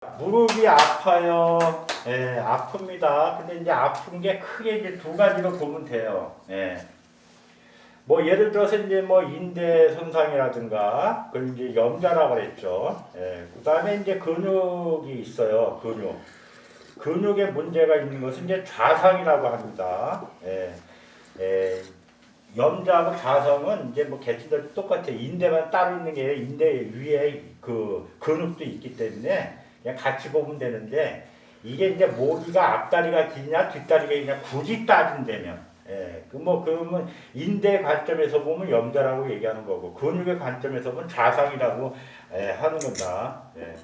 무릎이 아파요. 예, 아픕니다. 근데 이제 아픈 게 크게 이제 두 가지로 보면 돼요. 예. 뭐 예를 들어서 이제 뭐 인대 손상이라든가 그걸 이제 염좌라고 그랬죠. 예. 그다음에 이제 근육이 있어요. 근육에 문제가 있는 것은 이제 좌상이라고 합니다. 예. 예. 염좌하고 좌상은 이제 뭐 개체들 똑같아요. 인대만 따로 있는 게 아니라 인대 위에 그 근육도 있기 때문에 그냥 같이 보면 되는데 이게 이제 모기가 앞다리가 기냐 뒷다리가 기냐 굳이 따진다면 예, 그러면 인대 관점에서 보면 염좌라고 얘기하는 거고 근육의 관점에서 보면 좌상이라고 하는 겁니다. 예.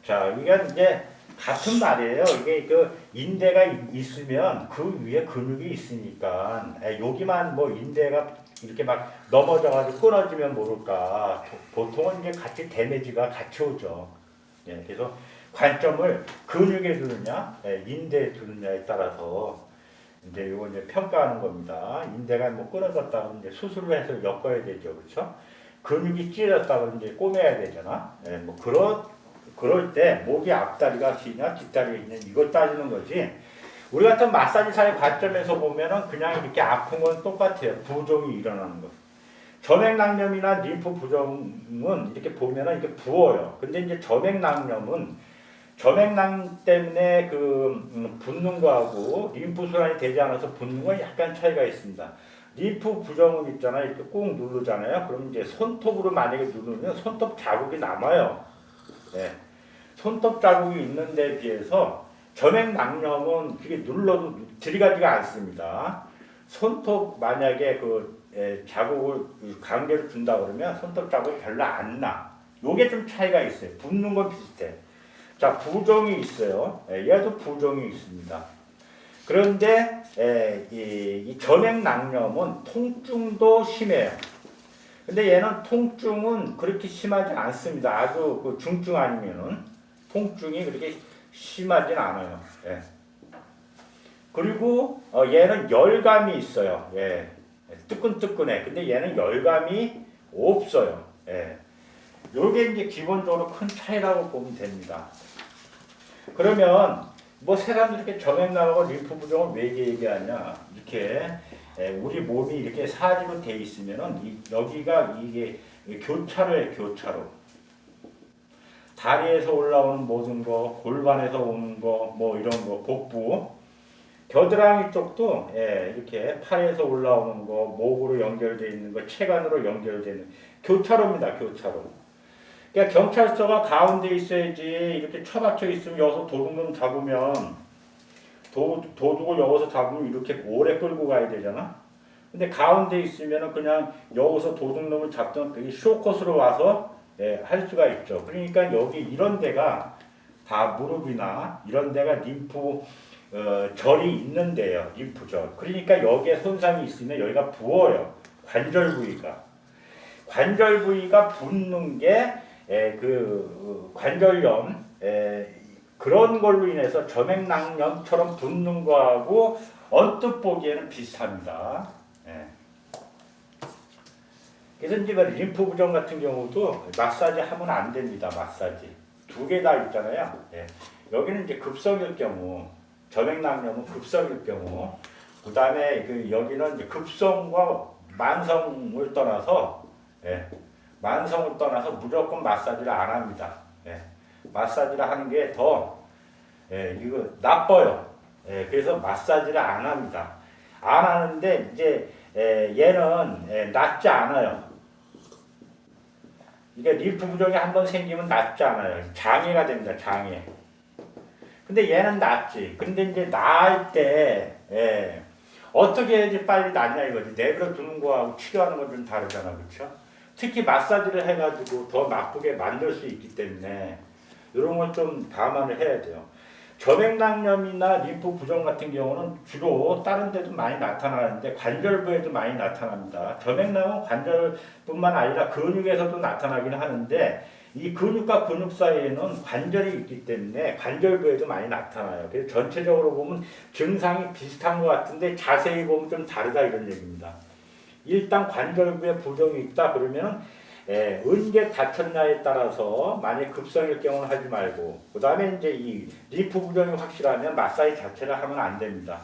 자, 이게 이제 같은 말이에요. 이게 그 인대가 있으면 그 위에 근육이 있으니까 여기만 뭐 인대가 이렇게 막 넘어져가지고 끊어지면 모를까. 보통은 이제 같이 데미지가 같이 오죠. 예, 그래서 관점을 근육에 두느냐, 인대에 두느냐에 따라서 이제 이거 이제 평가하는 겁니다. 인대가 뭐 끊어졌다고 이제 수술을 해서 엮어야 되죠, 그렇죠? 근육이 찢어졌다고 이제 꼬매야 되잖아. 예, 뭐 그럴 때 목이 앞다리가 기냐 뒷다리가 기냐 이걸 따지는 거지. 우리 같은 마사지사의 관점에서 보면은 그냥 이렇게 아픈 건 똑같아요. 부종이 일어나는 거. 점액낭염이나 림프 부종은 이렇게 보면은 이렇게 부어요. 근데 이제 점액낭염은 점액낭 때문에 그 붓는 거하고 림프 순환이 되지 않아서 붓는 건 약간 차이가 있습니다. 림프 부종은 있잖아요. 이렇게 꾹 누르잖아요. 그럼 이제 손톱으로 만약에 누르면 손톱 자국이 남아요. 네. 손톱 자국이 있는 데 비해서 점액낭염은 그게 눌러도 들이가지가 않습니다. 손톱 만약에 자국을 강제로 준다 그러면 손톱 자국이 별로 안 나. 요게 좀 차이가 있어요. 붓는 건 비슷해. 자, 부종이 있어요. 얘도 부종이 있습니다. 그런데 이 점액낭염은 통증도 심해요. 근데 얘는 통증은 그렇게 심하지 않습니다. 아주 그 중증 아니면은 통증이 그렇게 심하진 않아요. 예. 그리고 얘는 열감이 있어요. 예. 뜨끈뜨끈해. 근데 얘는 열감이 없어요. 예. 요게 이제 기본적으로 큰 차이라고 보면 됩니다. 그러면 뭐 사람들이 이렇게 점액낭하고 림프 부종을 왜 얘기하냐? 이렇게 우리 몸이 이렇게 사지로 돼 있으면은 여기가 이게 교차로예요, 교차로. 다리에서 올라오는 모든 거, 골반에서 오는 거, 뭐 이런 거, 복부, 겨드랑이 쪽도 이렇게 팔에서 올라오는 거, 목으로 연결되어 있는 거, 체관으로 연결되는 교차로입니다, 교차로. 그러니까 경찰서가 가운데 있어야지 이렇게 처박혀 있으면 여기서 도둑놈 잡으면 도둑을 여기서 잡으면 이렇게 오래 끌고 가야 되잖아. 근데 가운데 있으면은 그냥 여기서 도둑놈을 잡던 그게 쇼컷으로 와서 할 수가 있죠. 그러니까 여기 이런 데가 다 무릎이나 이런 데가 림프 절이 있는데요. 림프절. 그러니까 여기에 손상이 있으면 여기가 부어요. 관절 부위가. 관절 부위가 붓는 게 관절염 그런 걸로 인해서 점액낭염처럼 붓는 거하고 언뜻 보기에는 비슷합니다. 그래서 이제 림프 부종 같은 경우도 마사지 하면 안 됩니다. 마사지 두 개 다 있잖아요. 여기는 이제 급성일 경우, 점액낭염은 급성일 경우, 그 다음에 여기는 이제 급성과 만성을 떠나서 무조건 마사지를 안 합니다. 마사지를 하는 게 더 이거 나빠요. 그래서 마사지를 안 합니다. 안 하는데 이제 얘는 낫지 않아요. 이게 림프 부종이 한번 생기면 낫지 않아요. 장애가 됩니다. 장애. 근데 얘는 낫지. 근데 이제 나을 때 어떻게 해야지 빨리 낫냐 이거지. 내버려 두는 거하고 치료하는 건 좀 다르잖아, 그렇죠? 특히 마사지를 해가지고 더 나쁘게 만들 수 있기 때문에 이런 건 좀 감안을 해야 돼요. 점액낭염이나 림프 부종 같은 경우는 주로 다른 데도 많이 나타나는데 관절부에도 많이 나타납니다. 점액낭염은 관절뿐만 아니라 근육에서도 나타나긴 하는데 이 근육과 근육 사이에는 관절이 있기 때문에 관절부에도 많이 나타나요. 그래서 전체적으로 보면 증상이 비슷한 것 같은데 자세히 보면 좀 다르다 이런 얘기입니다. 일단 관절부에 부종이 있다 그러면 언제 다쳤냐에 따라서 만약 급성일 경우는 하지 말고 그 다음에 이제 이 림프 부종이 확실하면 마사지 자체를 하면 안 됩니다.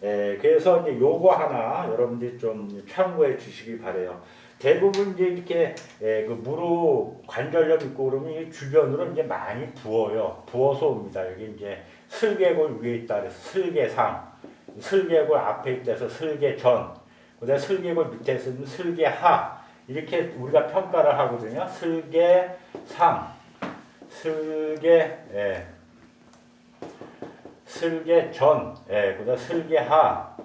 그래서 이제 요거 하나 여러분들이 좀 참고해 주시기 바래요. 대부분 이제 이렇게 그 무릎 관절염 있고 그러면 이 주변으로 이제 많이 부어요. 부어서 옵니다. 여기 이제 슬개골 위에 있다 그래서 슬개상, 슬개골 앞에 있다서 슬개전, 그다음에 슬개골 밑에 있으면 슬개하 이렇게 우리가 평가를 하거든요. 슬개상, 슬개전, 그다음 슬개하.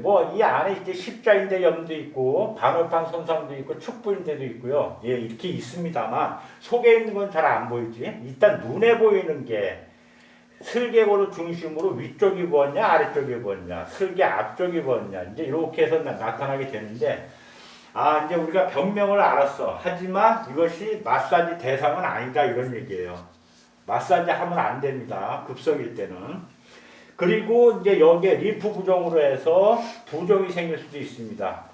뭐 이 안에 이제 십자인대 염도 있고 반월판 손상도 있고 축부인대도 있고요. 이렇게 있습니다만 속에 있는 건 잘 안 보이지. 일단 눈에 보이는 게 슬개골을 중심으로 위쪽이 부었냐 아래쪽이 부었냐 슬개 앞쪽이 부었냐 이제 이렇게 해서 나타나게 되는데 이제 우리가 병명을 알았어. 하지만 이것이 마사지 대상은 아니다 이런 얘기예요. 마사지 하면 안 됩니다. 급성일 때는. 그리고 이제 여기에 림프 부종으로 해서 부종이 생길 수도 있습니다.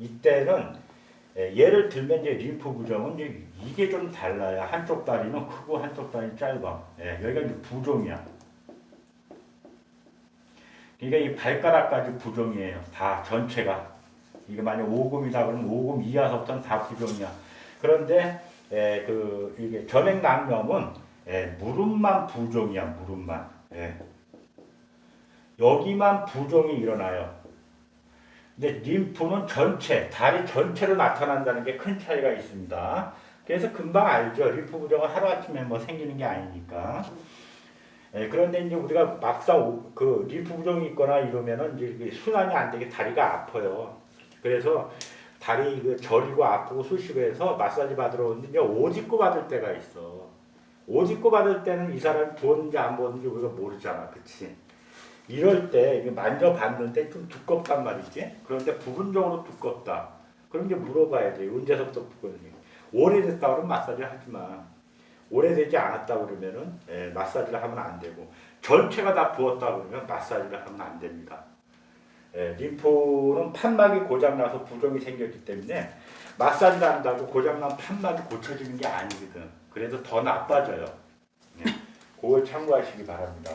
이때는 예를 들면 이제 림프 부종은 이게 좀 달라요. 한쪽 다리는 크고 한쪽 다리는 짧아. 여기가 이제 부종이야. 그러니까 이 발가락까지 부종이에요. 다 전체가. 이게 만약 5금이다 그러면 5금 이하서부터는 다 부종이야. 그런데 이게 전액낭염은 무릎만 부종이야. 무릎만. 여기만 부종이 일어나요. 근데 림프는 전체, 다리 전체로 나타난다는 게 큰 차이가 있습니다. 그래서 금방 알죠. 림프 부종은 하루아침에 뭐 생기는 게 아니니까. 그런데 이제 우리가 막상 그 림프 부종이 있거나 이러면은 이제 순환이 안 되게 다리가 아파요. 그래서 다리 저리고 아프고 쑤시고 해서 마사지 받으러 오는데 이제 오직구 받을 때가 있어. 오직구 받을 때는 이 사람이 부었는지 안 부었는지 우리가 모르잖아. 그치? 이럴 때 만져봤는데 좀 두껍단 말이지. 그런데 부분적으로 두껍다. 그럼 이제 물어봐야 돼. 언제서부터 붓거든요. 오래됐다 그러면 마사지를 하지만 오래되지 않았다 그러면은 마사지를 하면 안 되고 전체가 다 부었다 그러면 마사지를 하면 안 됩니다. 림프는 판막이 고장나서 부종이 생겼기 때문에 마사지를 한다고 고장난 판막이 고쳐지는 게 아니거든. 그래서 더 나빠져요. 그걸 참고하시기 바랍니다.